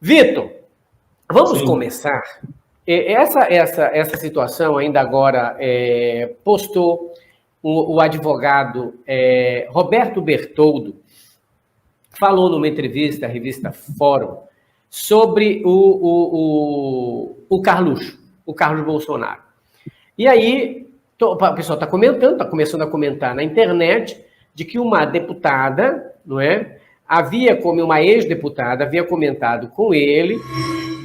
Vitor, vamos Sim. começar. Essa situação ainda agora postou o advogado Roberto Bertoldo, falou numa entrevista à revista Fórum sobre o Carluxo, o Carlos Bolsonaro. E aí, o pessoal está comentando, está começando a comentar na internet, de que uma deputada, não é, uma ex-deputada havia comentado com ele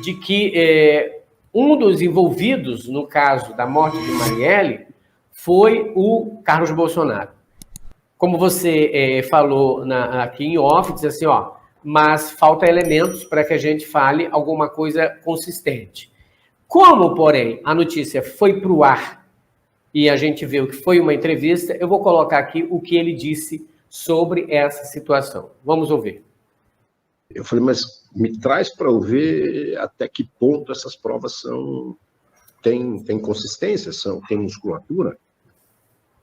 de que um dos envolvidos no caso da morte de Marielle foi o Carlos Bolsonaro. Como você falou aqui em off, diz assim, mas falta elementos para que a gente fale alguma coisa consistente. Como, porém, a notícia foi para o ar e a gente viu que foi uma entrevista, eu vou colocar aqui o que ele disse sobre essa situação. Vamos ouvir. Eu falei, mas me traz para eu ver até que ponto essas provas têm consistência, têm musculatura.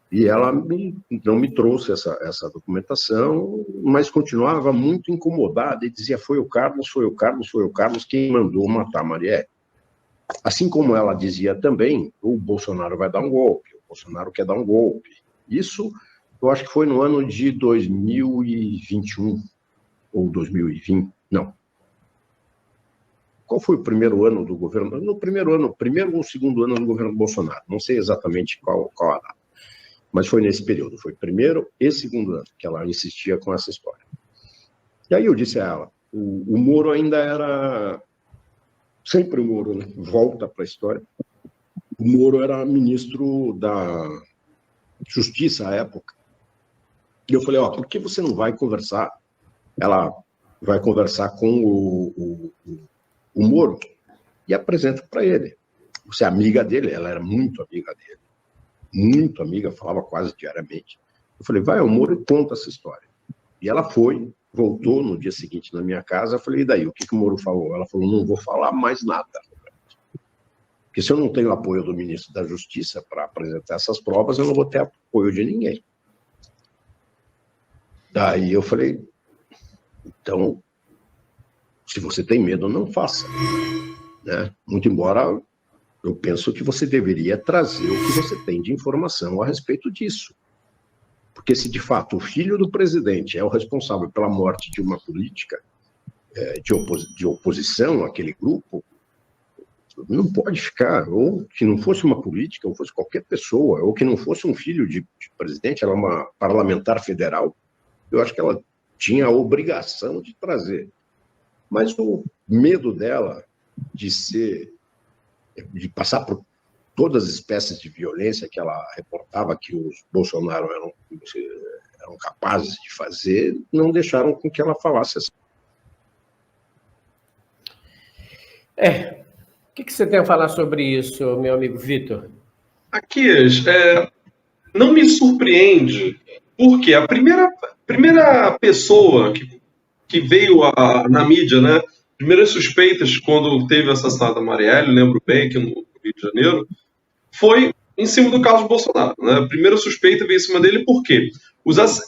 E ela não me trouxe essa documentação, mas continuava muito incomodada e dizia, foi o Carlos quem mandou matar Marielle. Assim como ela dizia também, o Bolsonaro vai dar um golpe, o Bolsonaro quer dar um golpe. Isso, eu acho que foi no ano de 2021, ou 2020, não. Qual foi o primeiro ano do governo? No primeiro ou segundo ano do governo Bolsonaro, não sei exatamente qual a data. Mas foi nesse período, foi primeiro e segundo ano que ela insistia com essa história. E aí eu disse a ela, o Moro ainda era... Sempre o Moro, né? Volta para a história. O Moro era ministro da Justiça à época. E eu falei, por que você não vai conversar? Ela vai conversar com o Moro e apresenta para ele. Você é amiga dele? Ela era muito amiga dele. Muito amiga, falava quase diariamente. Eu falei, vai ao Moro e conta essa história. E ela foi, voltou no dia seguinte na minha casa, eu falei, e daí, o que o Moro falou? Ela falou, não vou falar mais nada. Porque se eu não tenho apoio do ministro da Justiça para apresentar essas provas, eu não vou ter apoio de ninguém. Daí eu falei, então, se você tem medo, não faça. Né? Muito embora... eu penso que você deveria trazer o que você tem de informação a respeito disso. Porque se, de fato, o filho do presidente é o responsável pela morte de uma política de oposição àquele grupo, não pode ficar, ou que não fosse uma política, ou fosse qualquer pessoa, ou que não fosse um filho de presidente, ela é uma parlamentar federal, eu acho que ela tinha a obrigação de trazer. Mas o medo dela de passar por todas as espécies de violência que ela reportava que os Bolsonaro eram capazes de fazer, não deixaram com que ela falasse assim. O que você tem a falar sobre isso, meu amigo Vitor? Aqui, não me surpreende, porque a primeira pessoa que veio na mídia, né? Primeiras suspeitas quando teve o assassinato da Marielle, lembro bem, aqui no Rio de Janeiro, foi em cima do Carlos Bolsonaro. Né? A primeira suspeita veio em cima dele porque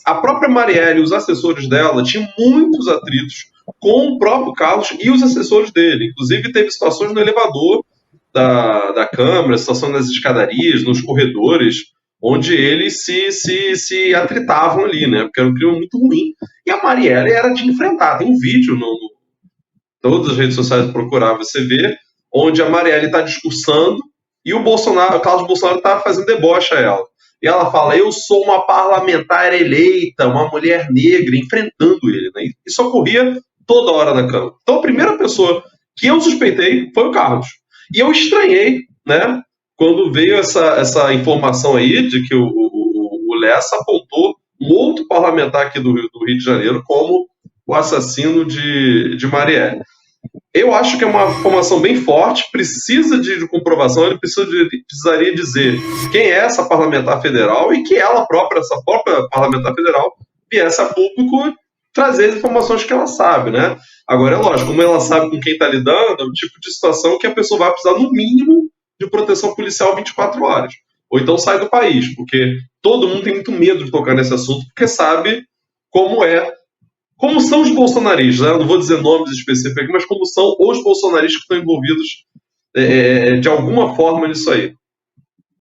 a própria Marielle e os assessores dela tinham muitos atritos com o próprio Carlos e os assessores dele. Inclusive, teve situações no elevador da Câmara, situação nas escadarias, nos corredores, onde eles se atritavam ali, né? Porque era um clima muito ruim. E a Marielle era de enfrentar. Tem um vídeo todas as redes sociais procurar, você vê, onde a Marielle está discursando e o Carlos Bolsonaro está fazendo deboche a ela. E ela fala, eu sou uma parlamentar eleita, uma mulher negra, enfrentando ele. Né? Isso ocorria toda hora na Câmara. Então a primeira pessoa que eu suspeitei foi o Carlos. E eu estranhei, né, quando veio essa informação aí de que o Lessa apontou um outro parlamentar aqui do Rio de Janeiro como o assassino de Marielle. Eu acho que é uma informação bem forte, precisa de comprovação, ele precisaria dizer quem é essa parlamentar federal e que essa própria parlamentar federal viesse a público trazer as informações que ela sabe, né? Agora, é lógico, como ela sabe com quem está lidando, é o tipo de situação que a pessoa vai precisar, no mínimo, de proteção policial 24 horas. Ou então sai do país, porque todo mundo tem muito medo de tocar nesse assunto, porque sabe como é como são os bolsonaristas, né? Não vou dizer nomes específicos aqui, mas como são os bolsonaristas que estão envolvidos de alguma forma nisso aí.